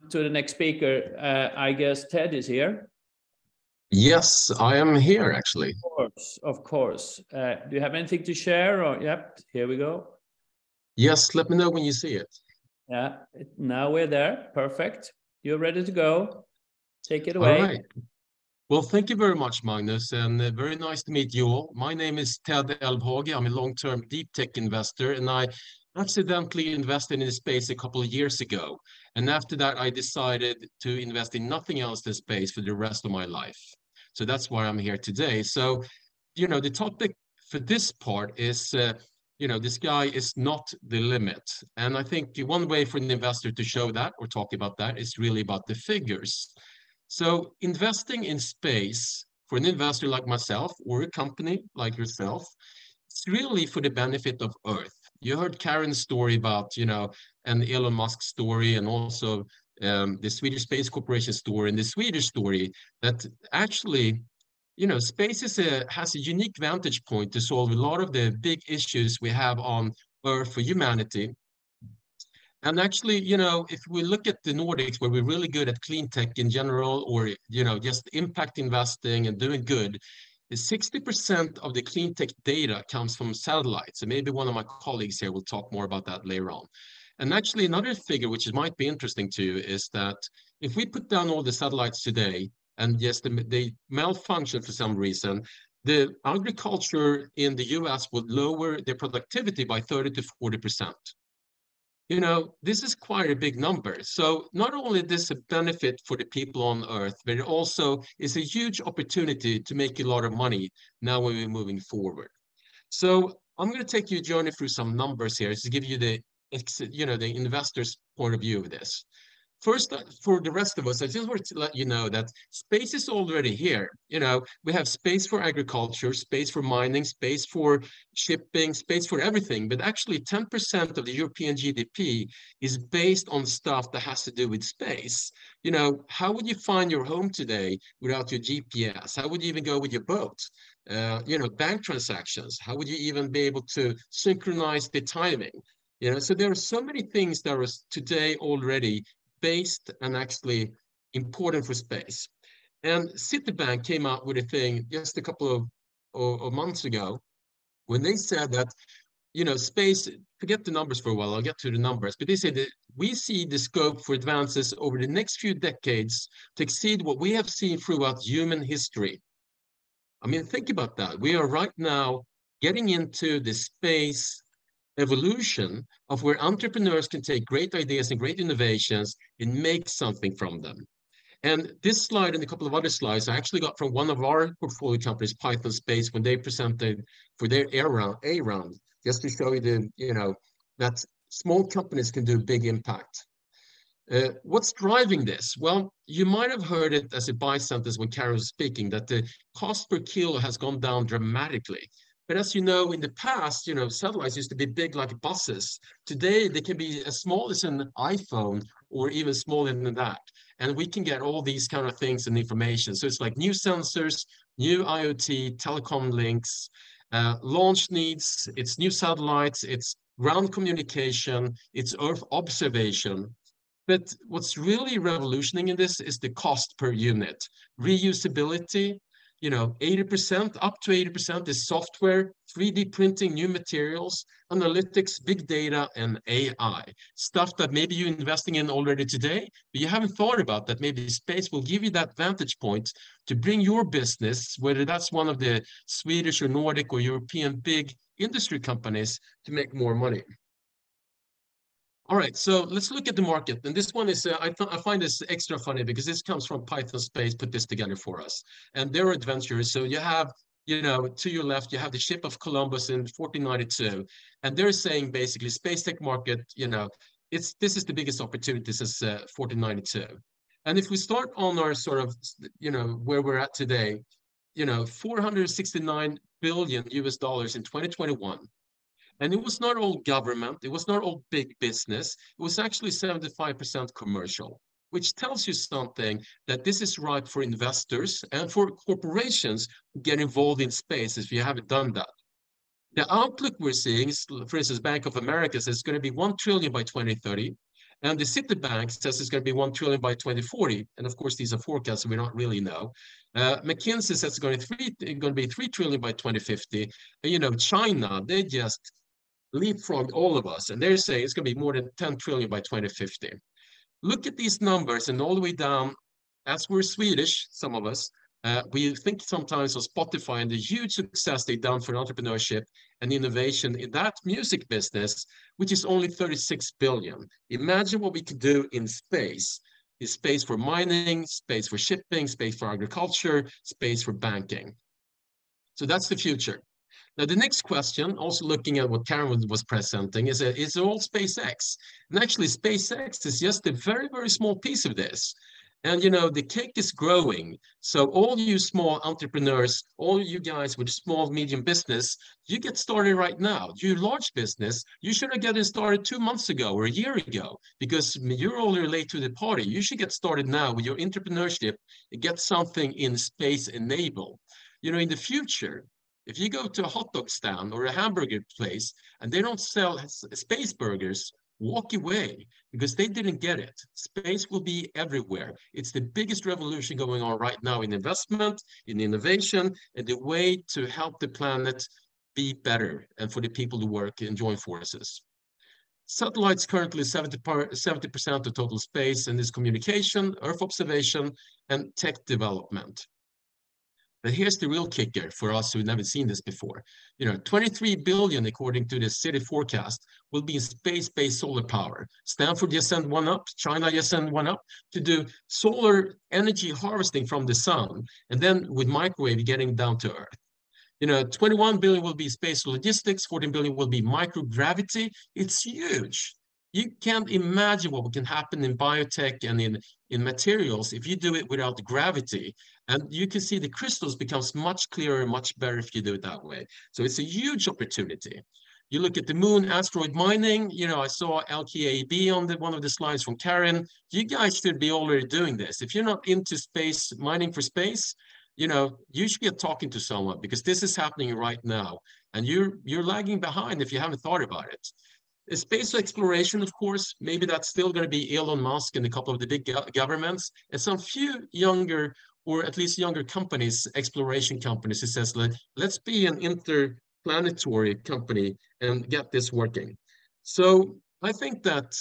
to the next speaker. I guess Ted is here. Yes, I am here actually. Of course. Do you have anything to share? Or yep, here we go. Yes, let me know when you see it. Yeah, now we're there. Perfect. You're ready to go. Take it away. All right. Well, thank you very much, Magnus, and very nice to meet you all. My name is Ted Elvhage. I'm a long-term deep tech investor, and I accidentally invested in the space a couple of years ago. And after that, I decided to invest in nothing else than space for the rest of my life. So that's why I'm here today. So, the topic for this part is, the sky is not the limit. And I think one way for an investor to show that or talk about that is really about the figures. So investing in space for an investor like myself or a company like yourself, it's really for the benefit of Earth. You heard Karen's story about, and Elon Musk's story, and also the Swedish Space Corporation story, and the Swedish story that actually, space has a unique vantage point to solve a lot of the big issues we have on Earth for humanity. And actually, if we look at the Nordics, where we're really good at clean tech in general, or, just impact investing and doing good, 60% of the clean tech data comes from satellites. And maybe one of my colleagues here will talk more about that later on. And actually, another figure, which might be interesting to you, is that if we put down all the satellites today, and yes, they malfunction for some reason, the agriculture in the US would lower their productivity by 30 to 40%. This is quite a big number. So not only is this a benefit for the people on Earth, but it also is a huge opportunity to make a lot of money now when we're moving forward. So I'm going to take you a journey through some numbers here to give you the investor's point of view of this. First, for the rest of us, I just want to let you know that space is already here. We have space for agriculture, space for mining, space for shipping, space for everything. But actually, 10% of the European GDP is based on stuff that has to do with space. How would you find your home today without your GPS? How would you even go with your boat? Bank transactions. How would you even be able to synchronize the timing? So there are so many things that are today already based and actually important for space. And Citibank came out with a thing just a couple of months ago when they said that, space, forget the numbers for a while, I'll get to the numbers, but they said that we see the scope for advances over the next few decades to exceed what we have seen throughout human history. I mean, think about that. We are right now getting into the space evolution of where entrepreneurs can take great ideas and great innovations and make something from them. And this slide and a couple of other slides I actually got from one of our portfolio companies, Python Space, when they presented for their A round, just to show you that small companies can do big impact. What's driving this? Well, you might have heard it as a buy sentence when Karen was speaking, that the cost per kilo has gone down dramatically. But as you know, in the past, satellites used to be big like buses. Today, they can be as small as an iPhone or even smaller than that. And we can get all these kind of things and information. So it's like new sensors, new IoT, telecom links, launch needs, it's new satellites, it's ground communication, it's Earth observation. But what's really revolutionary in this is the cost per unit, reusability. 80%, up to 80% is software, 3D printing, new materials, analytics, big data, and AI. Stuff that maybe you're investing in already today, but you haven't thought about that. Maybe space will give you that vantage point to bring your business, whether that's one of the Swedish or Nordic or European big industry companies, to make more money. All right, so let's look at the market. And this one is, I find this extra funny because this comes from Python Space, put this together for us. And they're adventurers. So you have, to your left, you have the ship of Columbus in 1492. And they're saying basically space tech market, this is the biggest opportunity since 1492. And if we start on our sort of, where we're at today, $469 billion US dollars in 2021. And it was not all government, it was not all big business, it was actually 75% commercial, which tells you something that this is ripe for investors and for corporations to get involved in space if you haven't done that. The outlook we're seeing is, for instance, Bank of America says it's going to be $1 trillion by 2030. And the Citibank says it's going to be 1 trillion by 2040. And of course, these are forecasts, so we don't really know. McKinsey says it's going to be 3 trillion by 2050. And, you know, China, they just leapfrogged all of us. And they're saying it's going to be more than 10 trillion by 2050. Look at these numbers and all the way down, as we're Swedish, some of us, we think sometimes of Spotify and the huge success they've done for entrepreneurship and innovation in that music business, which is only 36 billion. Imagine what we could do in space. Is space for mining, space for shipping, space for agriculture, space for banking. So that's the future. Now, the next question, also looking at what Karen was presenting, is all SpaceX. And actually, SpaceX is just a very, very small piece of this. And, you know, the cake is growing. So all you small entrepreneurs, all you guys with small, medium business, you get started right now. You large business, you should have gotten started 2 months ago or a year ago, because you're already late to the party. You should get started now with your entrepreneurship and get something in space enabled. You know, in the future, if you go to a hot dog stand or a hamburger place and they don't sell space burgers, walk away, because they didn't get it. Space will be everywhere. It's the biggest revolution going on right now in investment, in innovation, and the way to help the planet be better and for the people who work and join forces. Satellites currently 70% of total space, and is communication, Earth observation, and tech development. But here's the real kicker for us who've never seen this before. You know, 23 billion, according to the city forecast, will be in space-based solar power. Stanford just sent one up, China just sent one up to do solar energy harvesting from the sun, and then with microwave getting down to Earth. You know, 21 billion will be space logistics, 14 billion will be microgravity. It's huge. You can't imagine what can happen in biotech and in materials if you do it without gravity. And you can see the crystals becomes much clearer, much better if you do it that way. So it's a huge opportunity. You look at the moon asteroid mining, you know, I saw LKAB on one of the slides from Karen. You guys should be already doing this. If you're not into space, mining for space, you know, you should get talking to someone, because this is happening right now. And you're lagging behind if you haven't thought about it. Space exploration, of course, maybe that's still going to be Elon Musk and a couple of the big governments, and some few younger, or at least younger companies, exploration companies, who says, let's be an interplanetary company and get this working. So I think that,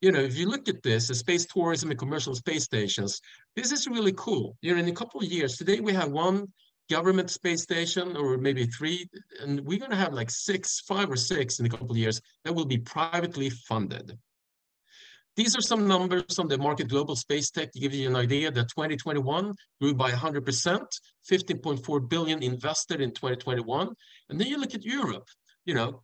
you know, if you look at this, the space tourism and commercial space stations, this is really cool. You know, in a couple of years, today we have one government space station, or maybe 3, and we're going to have like 5 or 6 in a couple of years that will be privately funded. These are some numbers on the market global space tech to give you an idea that 2021 grew by 100%, 15.4 billion invested in 2021. And then you look at Europe, you know,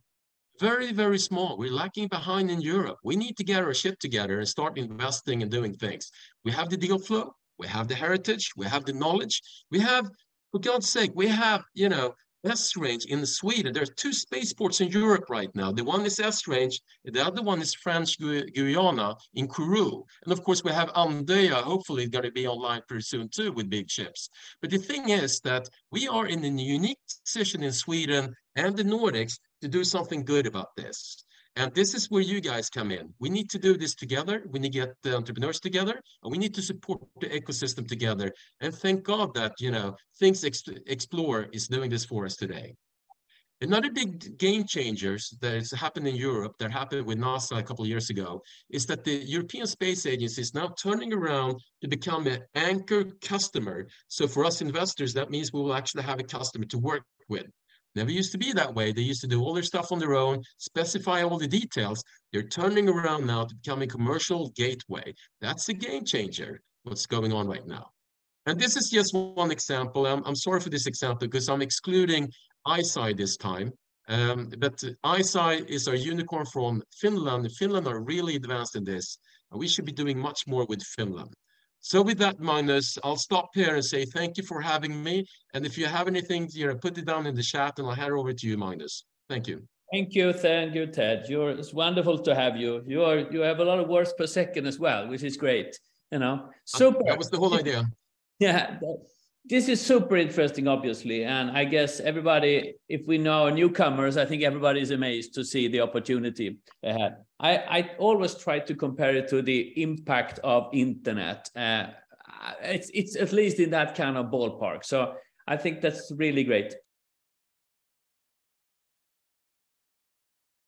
very, very small. We're lacking behind in Europe. We need to get our shit together and start investing and doing things. We have the deal flow, we have the heritage, we have the knowledge, we have, for God's sake, we have, you know, S-Range in Sweden. There are 2 spaceports in Europe right now. The one is S-Range, the other one is French Guiana in Kourou. And of course, we have Andea, hopefully going to be online pretty soon too with big ships. But the thing is that we are in a unique position in Sweden and the Nordics to do something good about this. And this is where you guys come in. We need to do this together. We need to get the entrepreneurs together, and we need to support the ecosystem together. And thank God that, you know, Things Explore is doing this for us today. Another big game changers that has happened in Europe, that happened with NASA a couple of years ago, is that the European Space Agency is now turning around to become an anchor customer. So for us investors, that means we will actually have a customer to work with. Never used to be that way. They used to do all their stuff on their own, specify all the details. They're turning around now to become a commercial gateway. That's a game changer, what's going on right now. And this is just one example. I'm sorry for this example because I'm excluding ISI this time. But ISI is our unicorn from Finland. Finland are really advanced in this. And we should be doing much more with Finland. So with that, Magnus, I'll stop here and say thank you for having me. And if you have anything, you know, put it down in the chat and I'll hand over to you, Magnus. Thank you. Thank you, Ted. It's wonderful to have you. You have a lot of words per second as well, which is great. You know, super. That was the whole idea. Yeah, This is super interesting, obviously, and I guess everybody, if we know newcomers, I think everybody is amazed to see the opportunity ahead. I always try to compare it to the impact of internet. It's at least in that kind of ballpark. So I think that's really great.